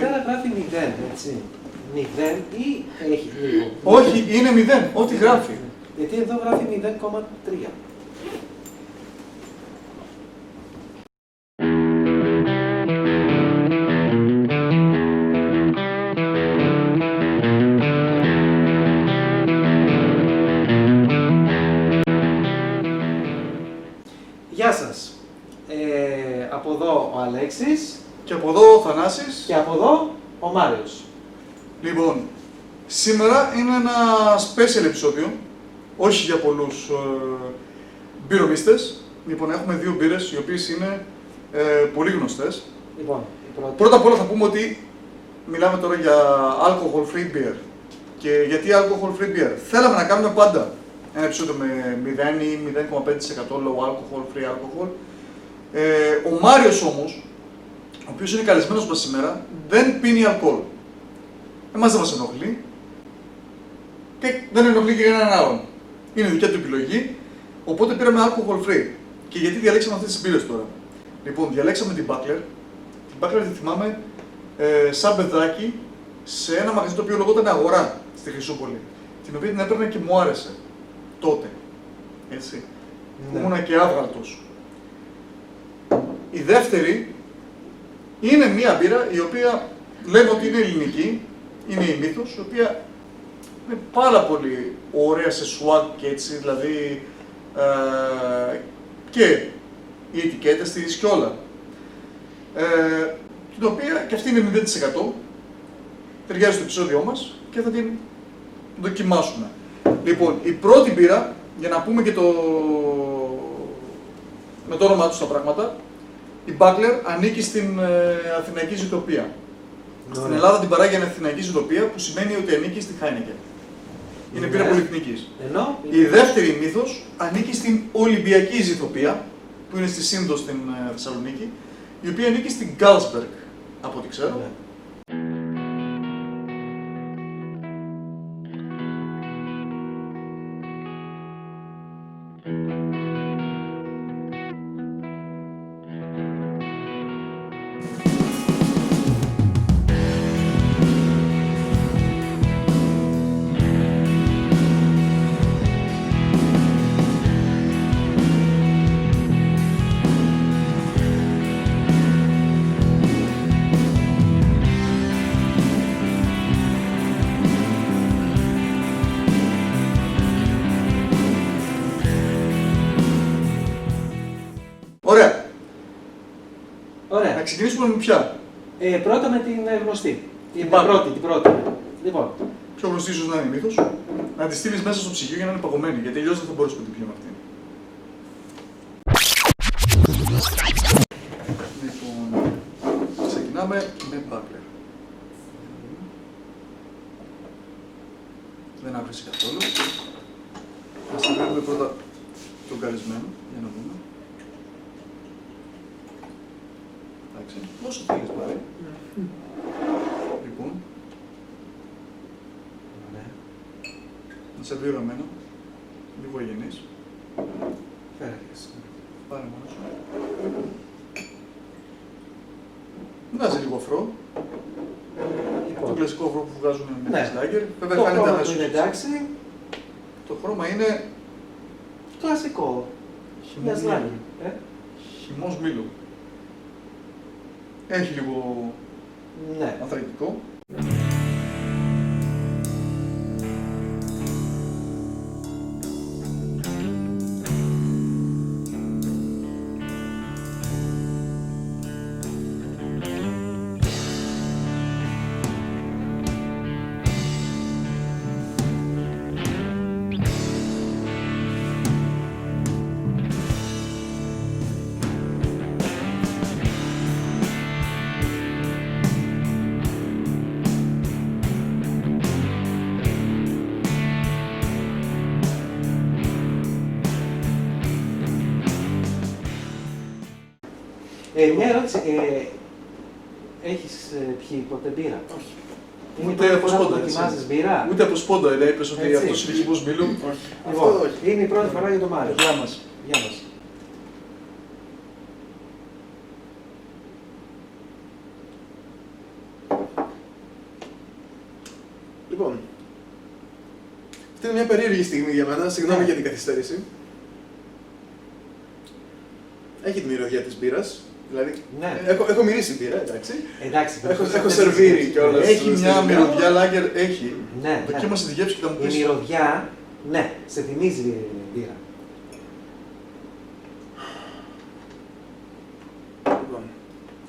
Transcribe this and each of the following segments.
πέρα γράφει 0, έτσι. 0 ή έχει λίγο. Όχι, είναι 0, ό,τι γράφει. Γιατί εδώ γράφει 0,3. Γεια σας. Από εδώ ο Αλέξης. Και από εδώ ο Θανάσης. Και από εδώ ο Μάριος. Λοιπόν, σήμερα είναι ένα special επεισόδιο, όχι για πολλούς μπυρομίστες. Λοιπόν, έχουμε δύο μπύρες, οι οποίες είναι πολύ γνωστές. Λοιπόν, πρώτα απ' όλα θα πούμε ότι μιλάμε τώρα για alcohol free beer. Και γιατί alcohol free beer? Θέλαμε να κάνουμε πάντα ένα επεισόδιο με 0 ή 0,5% low alcohol, free alcohol. Ο Μάριος όμως, ο οποίος είναι καλεσμένος μας σήμερα, δεν πίνει αλκοόλ. Εμάς δεν μας ενοχλεί και δεν ενοχλεί και κανέναν άλλον. Είναι δικιά του επιλογή, οπότε πήραμε alcohol free. Και γιατί διαλέξαμε αυτές τις μπύρες τώρα? Λοιπόν, διαλέξαμε την Buckler. Την Buckler τη θυμάμαι σαν παιδάκι σε ένα μαγαζί το οποίο λεγόταν Αγορά στη Χρυσούπολη. Την οποία την έπαιρνα και μου άρεσε τότε. Έτσι. Ναι. Ήμουνα και άβγαλτος. Η δεύτερη είναι μία μπύρα η οποία λέμε ότι είναι ελληνική, είναι η Μύθος, η οποία είναι πάρα πολύ ωραία σε swag και έτσι, δηλαδή και οι ετικέτες της και όλα. Την οποία και αυτή είναι 0%, ταιριάζει στο επεισόδιό μας και θα την δοκιμάσουμε. Λοιπόν, η πρώτη μπύρα, για να πούμε και με το όνομά του τα πράγματα, η Buckler ανήκει στην Αθηναϊκή Ζητοπία. Στην Ελλάδα την παράγει η Αθηναϊκή Ζητοπία, που σημαίνει ότι ανήκει στη Heineken. Είναι μπύρα πολυεθνικής. Η δεύτερη Μύθος ανήκει στην Ολυμπιακή Ζητοπία, που είναι στη Σύνδο στην Θεσσαλονίκη, η οποία ανήκει στην Carlsberg, από ό,τι ξέρω. Ωραία. Ωραία. Να ξεκινήσουμε με ποια? Πρώτα με την γνωστή. Την πρώτη. Λοιπόν. Πιο γνωστή ίσως να είναι η Μύθος. Να τη στείλεις μέσα στο ψυγείο για να είναι παγωμένη, γιατί αλλιώς δεν θα μπορέσουμε να την πιούμε αυτή. Λοιπόν, ξεκινάμε με Buckler. Δεν άφησε καθόλου. Ας συνδέουμε πρώτα τον καλεσμένο, για να δούμε. Εντάξει, όσο θέλεις πάρε. Λοιπόν. Να σε δύο γραμμένο, λίγο αγενής. Φέραγες. Πάρε μόνος σου. Βγάζει λίγο αφρό. Το κλασικό αφρό που βγάζουν με τις lager. Βέβαια φαίνεται αμέσως. Είναι εντάξει. Το χρώμα είναι Κλασικό. χυμός μήλου. Χυμός μήλου. Έχει λίγο ανθρακικό. Μια ερώτηση. Έχεις πιει ποτέ μπύρα? Όχι. Είναι Ούτε από σπόντα. δοκιμάζεις μπύρα? Ούτε από σπόντα, λέει, είπες ότι αυτός είναι χυμός μήλου. Όχι. Λοιπόν, είναι η πρώτη φορά για τον Μάριο. Γεια μας. Γεια μας. Λοιπόν, αυτή είναι μια περίεργη στιγμή για μένα, συγγνώμη για την καθυστέρηση. Έχει τη μυρωδιά της μπύρας, δηλαδή Ναι. έχω μυρίσει μπύρα, εντάξει. Εντάξει, Έχω σερβίρει κιόλας. Έχει μια μυρωδιά λάγκερ, έχει. Ναι, Δοκίμασε τη γεύση και θα μου η πεις. μυρωδιά, ναι, σε θυμίζει μπύρα. Λοιπόν,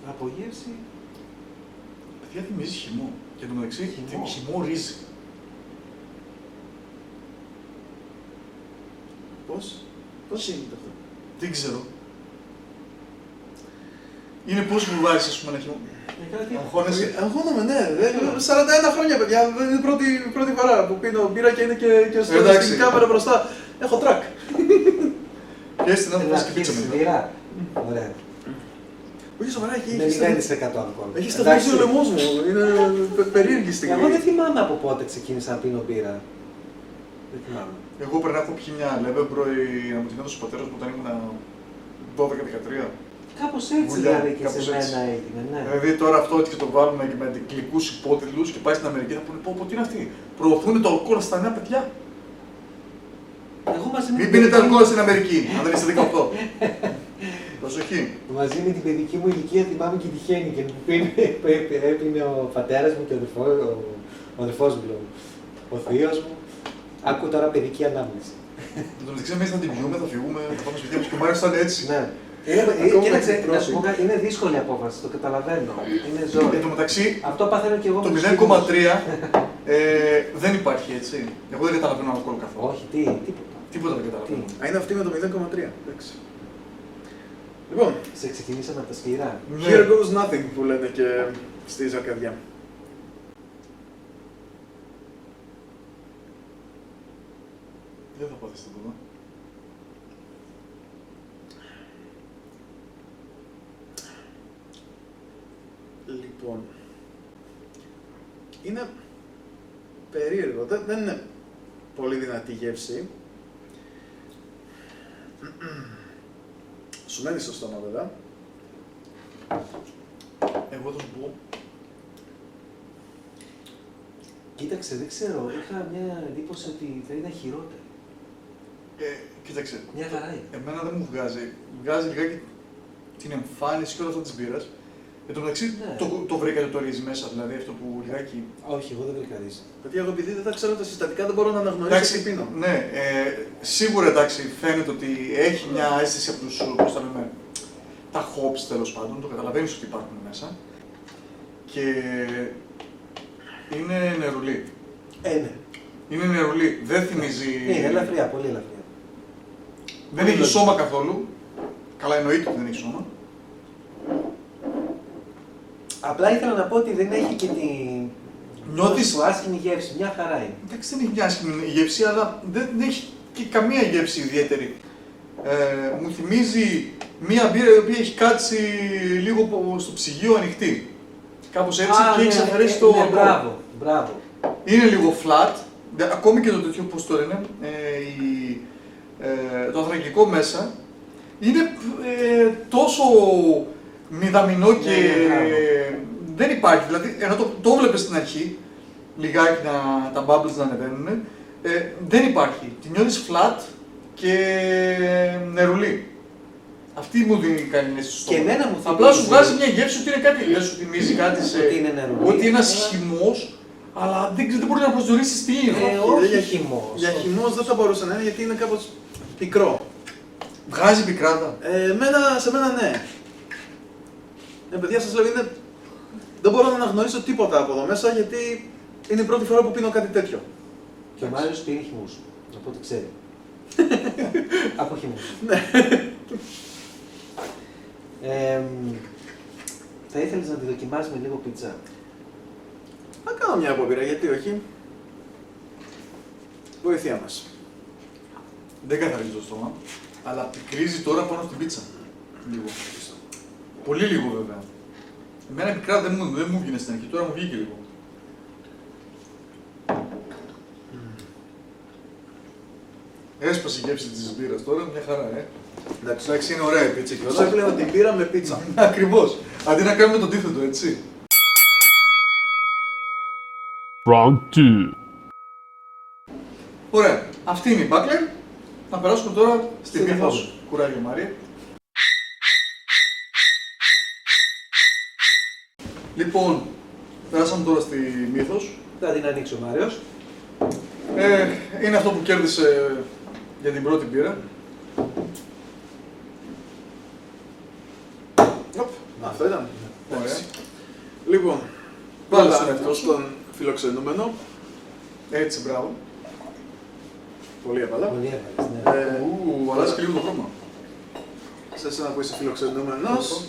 Από γεύση. Παιδιά θυμίζει χυμό. Και εν τω μεταξύ Χυμό. χυμό ρύζι. πώς γίνεται αυτό? Δεν ξέρω. Είναι πώς βουβάζεις, ας πούμε, ένα χυμό. Αγχώνεσαι. Αγχώνομαι, ναι. 41 χρόνια, παιδιά. Δεν είναι η πρώτη φορά που πίνω μπύρα και είναι και Εντάξει. στην κάμερα μπροστά. Έχω τρακ. Και έτσι να μου πας και πίτσα μετά. μπύρα. Ωραία. Όχι σοβαρά, Με 0% αλκοόλ. έχει σταθμίσει ο λαιμός μου. Είναι περίεργη στιγμή. Εγώ δεν θυμάμαι από πότε ξεκίνησα να πίνω μπύρα. Δεν θυμάμαι. Εγώ πρέπει να έχω πιει μια Λεβέμπροϊ να μου την έδωσε ο πατέρας μου όταν ήμουν 12-13. Κάπως έτσι Βουλιά, δηλαδή και κάπως σε έτσι. μένα έγινε, ναι. Δηλαδή τώρα αυτό ότι και το βάλουμε και με γλυκούς υπότιτλους και πάει στην Αμερική θα πούνε πω τι είναι αυτοί. Προωθούν το αλκοόλ στα νέα παιδιά. Εγώ μαζί με Μην την πίνετε παιδική- αλκοόλ στην Αμερική, αν δεν είστε 18. Προσοχή. Μαζί με την παιδική μου ηλικία θυμάμαι και τη Χένικεν που έπινε ο πατέρας μου και ο αδερφός μου, λέω, ο θείος μου. Άκου τώρα παιδική ανάμνηση. Εν τω μεταξύ, εμείς θα την πιούμε, θα φύγουμε, θα πάμε σπίτια μας και μου άρεσε να είναι έτσι. Ναι. Ακόμα Κοίταξε, και να σου πω κάτι, είναι δύσκολη απόφαση, το καταλαβαίνω. Είναι Εν ζόρι. τω μεταξύ, Αυτό παθαίνω και εγώ το με τους 0,3 δεν υπάρχει έτσι. Εγώ δεν καταλαβαίνω αλκοόλ φίλους. καθόλου. Όχι, τίποτα. Τίποτα δεν καταλαβαίνω. Α, είναι αυτή με το 0,3. Εντάξει. Λοιπόν, Σε ξεκινήσαμε από τα σκληρά. Ναι. here goes nothing που λένε και στη Ζακαδιά. Δεν θα πάθεις τίποτα. Λοιπόν, είναι περίεργο, δεν είναι πολύ δυνατή γεύση. Σου μένει στο στόμα βέβαια. Εγώ θα σου πω. Κοίταξε, δεν ξέρω, είχα μια εντύπωση ότι θα ήταν χειρότερη. Κοίταξε, Μια χαρά είναι. εμένα δεν μου βγάζει. Βγάζει λιγάκι την εμφάνιση και όλα αυτά της μπύρας. Εν τω μεταξύ, Ναι. το βρήκα το ρύζι μέσα, δηλαδή αυτό που λιγάκι. Όχι, εγώ δεν βρήκα ρύζι. Παιδιά, εγώ επειδή δεν θα ξέρω τα συστατικά δεν μπορώ να αναγνωρίσω τι πίνω. Ναι, σίγουρα εντάξει, φαίνεται ότι έχει μια αίσθηση από τους, πώς τα λέμε, τα hops τέλος πάντων, το καταλαβαίνεις ότι υπάρχουν μέσα. Και είναι νερουλί. Ναι. Είναι νερουλί, δεν θυμίζει. Είναι ελαφριά, πολύ ελαφριά. Δεν έχει σώμα καθόλου. Καλά, εννοείται ότι δεν έχει σώμα. Απλά ήθελα να πω ότι δεν έχει και την. Νιώθεις- Τόσο άσχημη γεύση, μια χαρά είναι. Εντάξει, δεν έχει μια άσχημη γεύση, αλλά δεν έχει και καμία γεύση ιδιαίτερη. Μου θυμίζει μία μπύρα η οποία έχει κάτσει λίγο στο ψυγείο ανοιχτή. Κάπως έτσι και έχει αφαιρέσει το αλκοόλ. Μπράβο, μπράβο. Είναι λίγο flat, ακόμη και το τέτοιο, πώς το λένε, το ανθρακικό μέσα, είναι τόσο μηδαμινό και Ναι, δεν υπάρχει. Δηλαδή, ενώ το βλέπεις στην αρχή, λιγάκι τα bubbles να ανεβαίνουν, δεν υπάρχει. Τη νιώθεις flat και νερουλί. Αυτή μου δίνει κάνει αίσθηση στο Και στόμα. εμένα μου θυμίζει. Απλά σου βγάζει μια γεύση ότι είναι κάτι. Δεν σου θυμίζει κάτι σε. Ότι είναι νερουλί. Ότι είναι ένας Αλλά- χυμός, αλλά δεν μπορεί να προσδιορίσεις τι είναι. Όχι για- χυμός. Για χυμός δεν θα μπορούσε να είναι γιατί είναι κάπως πικρό. Βγάζει πικράτα. Σε μένα ναι. Παιδιά, σας λέω, δεν μπορώ να αναγνωρίσω τίποτα από εδώ μέσα γιατί είναι η πρώτη φορά που πίνω κάτι τέτοιο. Και ο Μάριος πίνει χυμούς, από ό,τι ξέρει. Από χυμούς. Θα ήθελες να τη δοκιμάσεις με λίγο πίτσα. Να κάνω μια απόπειρα, γιατί όχι. Βοηθεία μας. Δεν καθαρίζει το στόμα, αλλά πικρίζει τώρα πάνω στην πίτσα. Λίγο. Πολύ λίγο βέβαια. Εμένα πικρά δεν μου βγήκε στην αρχή, τώρα μου βγήκε λίγο. Έσπασε η γεύση της μπύρας τώρα, μια χαρά, Εντάξει, είναι ωραία η πίτσα και Σας όλα. έκλαινα την πήρα με πίτσα. Ακριβώς. Αντί να κάνουμε το αντίθετο, έτσι. Round 2. Ωραία. Αυτή είναι η Buckler. Να περάσουμε τώρα στη Στην Μύθος. επόμενη. Κουράγιο, Μάρια. Λοιπόν, περάσαμε τώρα στη Μύθος. Θα την ανοίξει ο Μάριος. Είναι αυτό που κέρδισε για την πρώτη μπύρα. Αυτό ήταν. Ωραία. Λοιπόν, Βάλε πρώτα στον εαυτό σου. στον φιλοξενούμενο. Έτσι, μπράβο. Πολύ έβαλα. Πολύ έβαλες, ναι. Αλλάζει και λίγο το χρώμα. Σε σένα που είσαι φιλοξενούμενος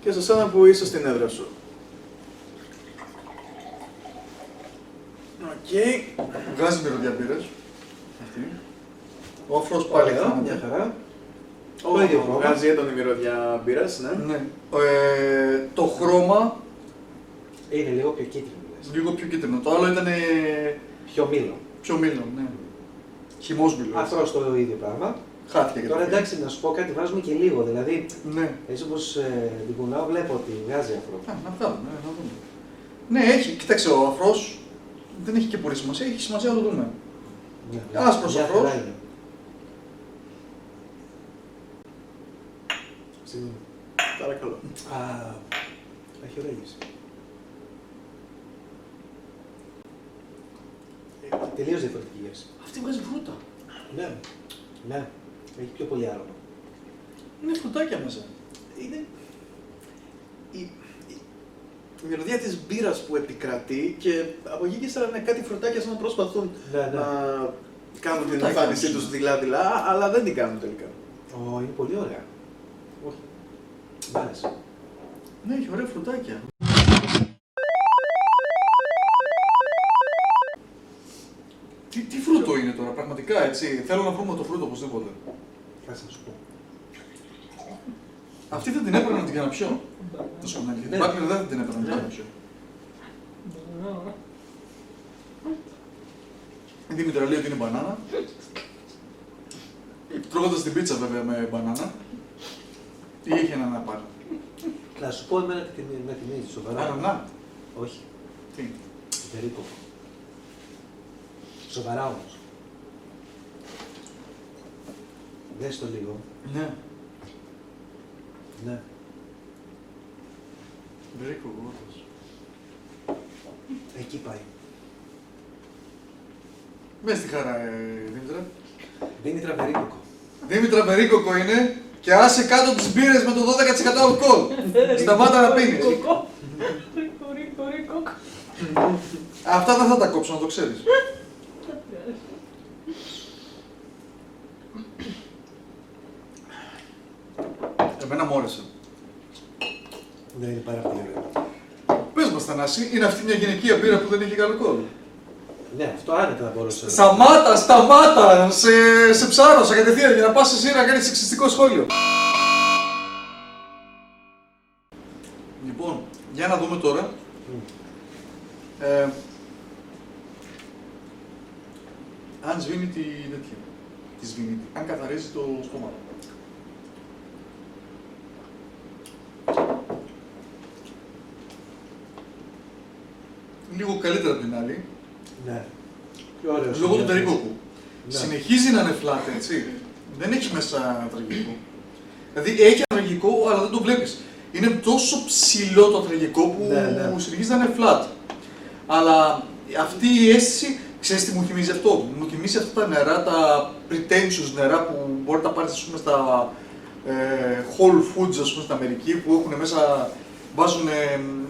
και σε σένα που είσαι στην έδρα σου. Οκ. Βγάζει μυρωδιά μπύρες. Αυτή. Ο αφρός πάλι Ωραία, χάνεται. μια χαρά. Το ίδιο χρώμα. βγάζει έντονη μυρωδιά μπύρας, ναι. Ναι. Το χρώμα Είναι λίγο πιο κίτρινο, λες. λίγο πιο κίτρινο. Το άλλο ήταν Πιο μήλο. πιο μήλο, ναι. Χυμός-μήλο. Αφρός το ίδιο πράγμα. Χάθηκε και Τώρα το εντάξει, να σου πω κάτι, βάζουμε και λίγο. Δηλαδή, Ναι. έτσι όπως την κουνάω, βλέπω ότι βγάζει αφρό. Να βγάλουμε, να δούμε. Ναι, έχει. Κοίταξε, ο αφρός δεν έχει και πολύ σημασία. Έχει σημασία να το δούμε. Άσπρος Μια αφρός. χαρά είναι. Παρακαλώ. Α, έχει ωραία γεύση. Τελείως διαφορετική γεύση. Αυτή βγάζει φρούτα. Ναι, ναι. Έχει πιο πολύ άρωμα. Είναι φρουτάκια μέσα. Είναι η μυρωδιά της μπύρας που επικρατεί και από εκεί και ύστερα είναι κάτι φρουτάκια σαν να προσπαθούν Ναι, ναι. να κάνουν την Φρουτάκια εμφάνισή όμως. τους δειλά-δειλά, αλλά δεν την κάνουν τελικά. Ω, είναι πολύ ωραία. Όχι. Μ' άρεσε. Ναι, έχει ωραία φρουτάκια. Τι φρούτο είναι τώρα, πραγματικά έτσι. Θέλω να βρούμε το φρούτο οπωσδήποτε. Κάτσε να σου πω. Αυτή δεν την έπαιρνα να την κάνω πιο. Το σου πω, την Ναι. Μπάκλερ δεν την έπαιρνα να την κάνω πιο. Η Δήμητρα λέει ότι είναι μπανάνα. Τρώγοντας την πίτσα βέβαια με μπανάνα. Ή έχει ένα να πάρει. Να σου πω εμένα με την ίδια σοβαρά. Ανανά. Όχι, Τι. περίποπο. Σοβαρά όμως. Δες το λίγο. Ναι. Ναι. Βρήκω εγώ όντως. Εκεί πάει. Μες στη χαρά, Δήμητρα. Δίνει τραβερίκοκο. Δήμητρα Περίκοκο είναι και άσε κάτω τις μπύρες με το 12% αλκοόλ. Σταμάτα να πίνεις. Αυτά δεν θα τα κόψω, να το ξέρεις. Εμένα μου άρεσε. Ναι, είναι πάρα πολύ ωραίο. Πες μας, Θανάση, είναι αυτή μια γυναικεία μπύρα που δεν έχει αλκοόλ. Ναι, αυτό άνετα θα μπορούσε. Σταμάτα! Σε ψάρωσα κατευθείαν για να πας εσύ να κάνεις σεξιστικό σχόλιο. Λοιπόν, για να δούμε τώρα. Αν σβήνει τη τέτοια. Τη σβήνει. Αν καθαρίζει το στόμα. Λίγο καλύτερα από την άλλη. Ναι. Πιο ωραίο. Λόγω του περίποκου. Ναι. Συνεχίζει να είναι flat, έτσι. Δεν έχει μέσα τραγικό. Δηλαδή έχει τραγικό, αλλά δεν το βλέπεις. Είναι τόσο ψηλό το τραγικό που Ναι, ναι. συνεχίζει να είναι flat. Αλλά αυτή η αίσθηση, ξέρεις τι μου θυμίζει αυτό. Μου θυμίζει αυτά τα νερά, τα pretentious νερά που μπορεί να τα πάρεις, ας πούμε, στα Whole Foods, ας πούμε, στην Αμερική, που έχουν μέσα, βάζουν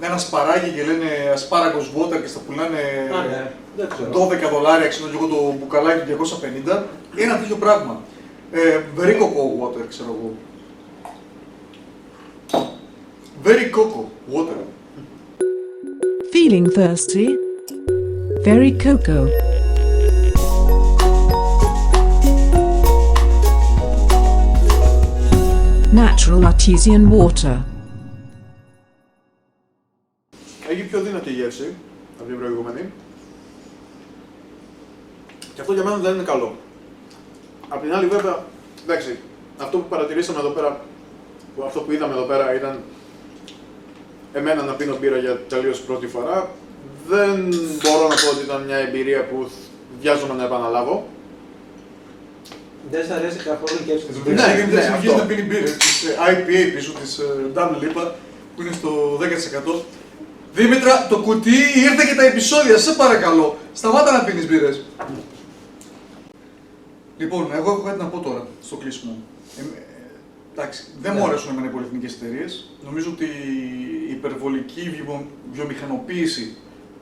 ένα σπαράκι και λένε asparagus water και στα πουλάνε Α, ναι. Δεν ξέρω. $12, ξέρω εγώ, το μπουκαλάκι 250. Ένα τέτοιο πράγμα. Very coco water, ξέρω εγώ. Very coco water. Feeling thirsty? Very cocoa. Natural artesian water. Έχει πιο δυνατή γεύση από την προηγούμενη. Και αυτό για μένα δεν είναι καλό. Απ' την άλλη, βέβαια, εντάξει, αυτό που παρατηρήσαμε εδώ πέρα, αυτό που είδαμε εδώ πέρα ήταν εμένα να πίνω μπύρα για τελείως πρώτη φορά. Δεν μπορώ να πω ότι ήταν μια εμπειρία που βιάζομαι να επαναλάβω. Δεν σ' αρέσει καθόλου και έτσι. Ναι, Δεν συνεχίζει αυτό. να πίνει μπύρες της IPA πίσω, της Double IPA, που είναι στο 10%. Δήμητρα, το κουτί ήρθε και τα επεισόδια, σε παρακαλώ. Σταμάτα να πίνεις μπύρες. Λοιπόν, εγώ έχω κάτι να πω τώρα, στο κλείσιμο. Εντάξει, δεν μου αρέσουν εμένα οι πολυεθνικές εταιρείες. Νομίζω ότι η υπερβολική βιομηχανοποίηση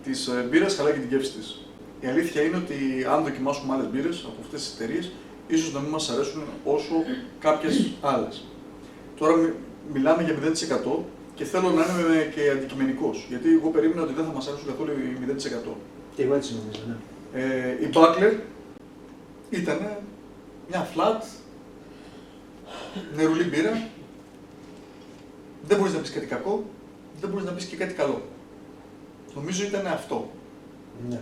της μπύρας χαλάει και την γεύση της. Η αλήθεια είναι ότι αν δοκιμάσουμε άλλες μπύρες από αυτές τις εταιρείες, ίσως να μην μας αρέσουν όσο κάποιες άλλες. Τώρα μιλάμε για 0% και θέλω να είμαι και αντικειμενικός, γιατί εγώ περίμενα ότι δεν θα μας αρέσουν καθόλου οι 0%. Και εγώ έτσι νομίζω, ναι. Η Buckler ήταν μια flat, νερουλή μπύρα. Δεν μπορείς να πεις κάτι κακό, δεν μπορείς να πεις και κάτι καλό. Νομίζω ήταν αυτό. Ναι.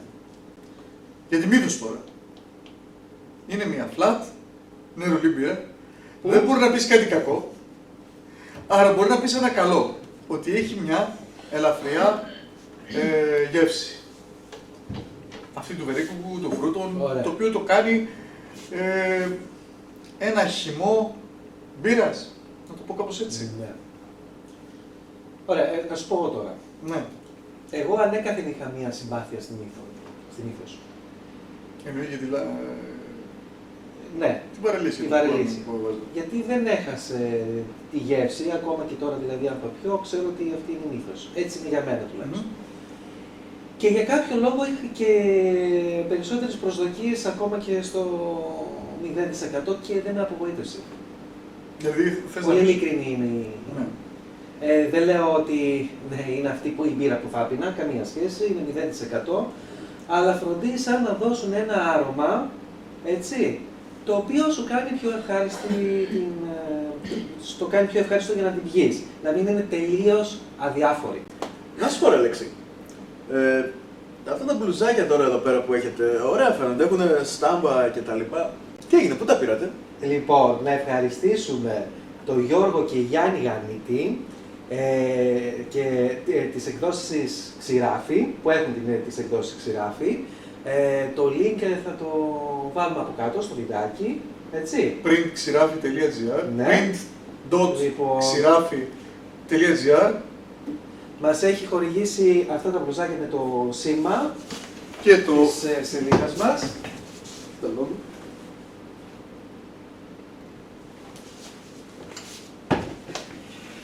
Για τη Μύθος τώρα. Είναι μια flat, νερουλή μπύρα. Δεν μπορεί να πεις κάτι κακό, άρα μπορεί να πεις ένα καλό. Ότι έχει μια ελαφριά γεύση. Αυτή του βερίκουκου, των φρούτων, Ωραία. το οποίο το κάνει ένα χυμό μπύρας. Να το πω κάπως έτσι. Ναι. Ωραία, να σου πω εγώ τώρα. Ναι. Εγώ ανέκαθεν είχα μία συμπάθεια στην Μύθος. Εννοεί για Ναι, την παραλύση. την παραλύση. Γιατί δεν έχασε τη γεύση, ακόμα και τώρα δηλαδή αν το πιω, ξέρω ότι αυτή είναι η Μύθος. Έτσι είναι για μένα τουλάχιστον. Και για κάποιο λόγο είχα και περισσότερες προσδοκίες ακόμα και στο 0% και δεν με απογοήτευσε. Δηλαδή θες Πολύ να πεις... ειλικρινή είναι η... Ναι. Δεν λέω ότι ναι, είναι αυτή που η μπύρα που θα πίνα, καμία σχέση, είναι 0%. Αλλά φροντίσαν να δώσουν ένα άρωμα, έτσι, το οποίο σου κάνει πιο ευχάριστη, στο κάνει πιο ευχάριστο για να την πιείς. Να μην είναι τελείως αδιάφορη. Να σου πω ρε Αλέξη, αυτά τα μπλουζάκια τώρα εδώ πέρα που έχετε, ωραία φαίνονται, έχουν στάμπα και τα λοιπά. Τι έγινε, πού τα πήρατε? Λοιπόν, να ευχαριστήσουμε τον Γιώργο και Γιάννη Γανίτη και τις εκδόσεις Ξηράφη, που έχουν τις εκδόσεις Ξηράφη. Το link θα το βάλουμε από κάτω στο βιντεάκι, έτσι. printxirafi.gr Ναι. print.xirafi.gr Μας έχει χορηγήσει αυτά τα μπλουζάκια με το σήμα και το... της σελίδας μας. Το logo.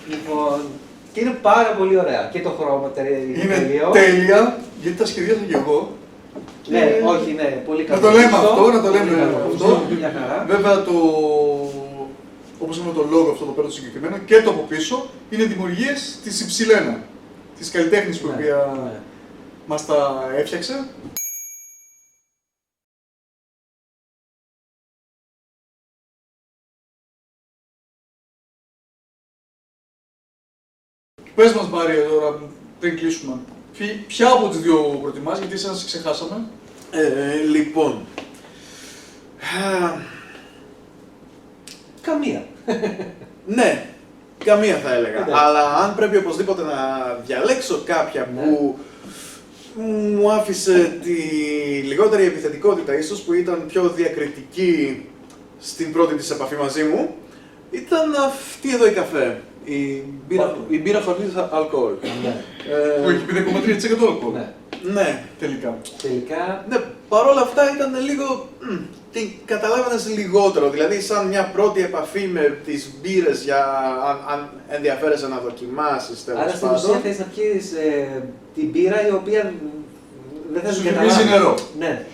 Λοιπόν, και είναι πάρα πολύ ωραία. Και το χρώμα Είναι τέλειο. τέλεια, γιατί τα σχεδιάζα και εγώ. Ναι, όχι, ναι, πολύ καλό. Να το λέμε αυτό, να το λέμε Πολύ καλό. αυτό. Μια χαρά. Βέβαια το... όπως είπαμε το logo αυτό το πέρα το συγκεκριμένο και το από πίσω είναι δημιουργίες της Υψηλένα, της καλλιτέχνης που η Ναι, οποία ναι. μας τα έφτιαξε. Πες μας Μάρια τώρα, πριν κλείσουμε, ποια από τις δύο προτιμάς, γιατί εσένα σε ξεχάσαμε. Λοιπόν, Καμία. ναι, καμία θα έλεγα. Ναι. Αλλά αν πρέπει οπωσδήποτε να διαλέξω κάποια Ναι. που μου άφησε τη λιγότερη επιθετικότητα ίσως, που ήταν πιο διακριτική στην πρώτη της επαφή μαζί μου, ήταν αυτή εδώ η καφέ. Η μπύρα χωρίς αλκοόλ. Ναι. Που έχει 5,3% αλκοόλ. Ναι. Ναι. Τελικά. Τελικά, Ναι, παρόλα αυτά ήταν λίγο. Την καταλάβαινες λιγότερο. Δηλαδή, σαν μια πρώτη επαφή με τις μπύρες, για αν ενδιαφέρεσαι να δοκιμάσεις τέλος άρα στην ουσία πάντων. θες να πιείς την μπύρα η οποία δεν θα Σου την θυμίζει νερό. Ναι.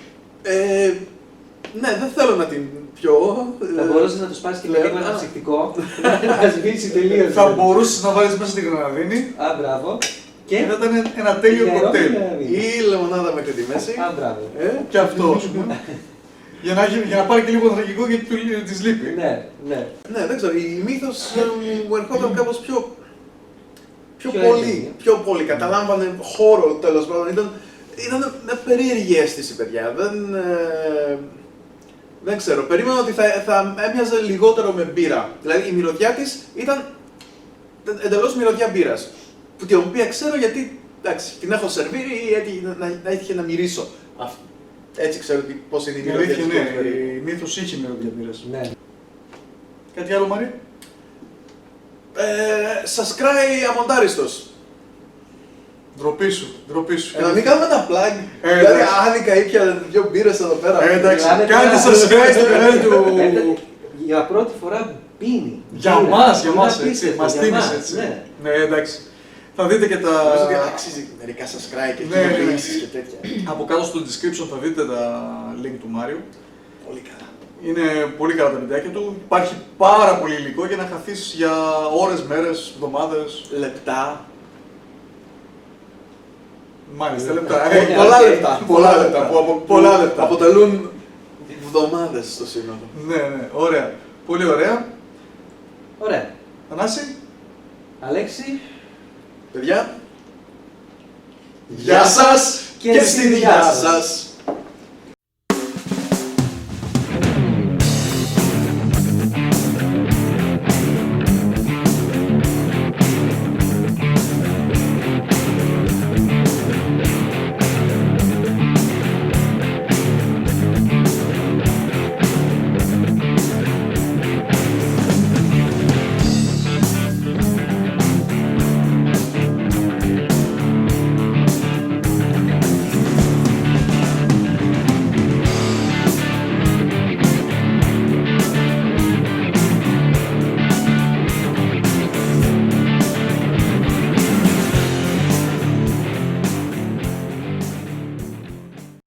Ναι, δεν θέλω να την πιω. Θα μπορούσες να το σπάσεις και με λέω, λίγο ένα α. ψυκτικό, να σβήσει τελείως. Θα μπορούσες να βάλεις μέσα τη γραναδίνη Α, μπράβο. και Και θα ήταν ένα τέλειο νερό κοκτέιλ. και νερό. Ή λεμονάδα μέχρι τη μέση. Α, μπράβο. Και αυτό, ας πούμε. για να πάρει και λίγο τραγικό γιατί της λείπει. Ναι, ναι. Ναι, δεν ξέρω, η Μύθος μου ερχόταν κάπως πιο Πιο πολύ. έντονη. Πιο πολύ. Καταλάμβανε χώρο τέλος πάντων. Ήταν μια περίεργη αίσθηση, παιδιά. Δεν ξέρω. Περίμενα ότι θα έμοιαζε λιγότερο με μπύρα. Δηλαδή η μυρωδιά της ήταν εντελώς μυρωδιά μπύρας. Την οποία ξέρω γιατί εντάξει, την έχω σερβίρει ή να έτυχε να μυρίσω. Έτσι ξέρω πώς είναι η Η μυρωδιά αλήθεια της ναι, κολφερή. η Μύθος είχε μυρωδιατήρες. Ναι. Κάτι άλλο, Μαρή? Σας κράει αμοντάριστος. Ντροπή σου, ντροπή σου. Να μην κάνουμε ένα plug. Δηλαδή εντάξει. άδικα ήπια δύο μπύρες εδώ πέρα. Εντάξει, Μιλάνε κάντε τώρα. subscribe στο κανάλι του. Για πρώτη φορά πίνει. Για Μπύρα. μας, για Είναι μας, απίστευτο, έτσι. Μας για τίμησε, μας, έτσι. ναι. Ναι, εντάξει. Θα δείτε και τα... Νομίζω ότι αξίζει μερικά subscribe και Ναι, ναι, ναι. κοινοποιήσεις και τέτοια. Από κάτω στο description θα δείτε τα link του Μάριου. Πολύ καλά. Είναι πολύ καλά τα βιντεάκια του. Υπάρχει πάρα πολύ υλικό για να χαθείς για ώρες, μέρες, εβδομάδες. Λεπτά. Μάλιστα, λεπτά. Πολλά λεπτά. Πολλά λεπτά. Πολλά λεπτά. Αποτελούν εβδομάδες στο σύνολο. Ναι, ναι, ωραία. Πολύ ωραία. Ωραία. Θανάση. Αλέξη. Παιδιά, γεια σας Και και στη στη δουλειά δουλειά σας. σας.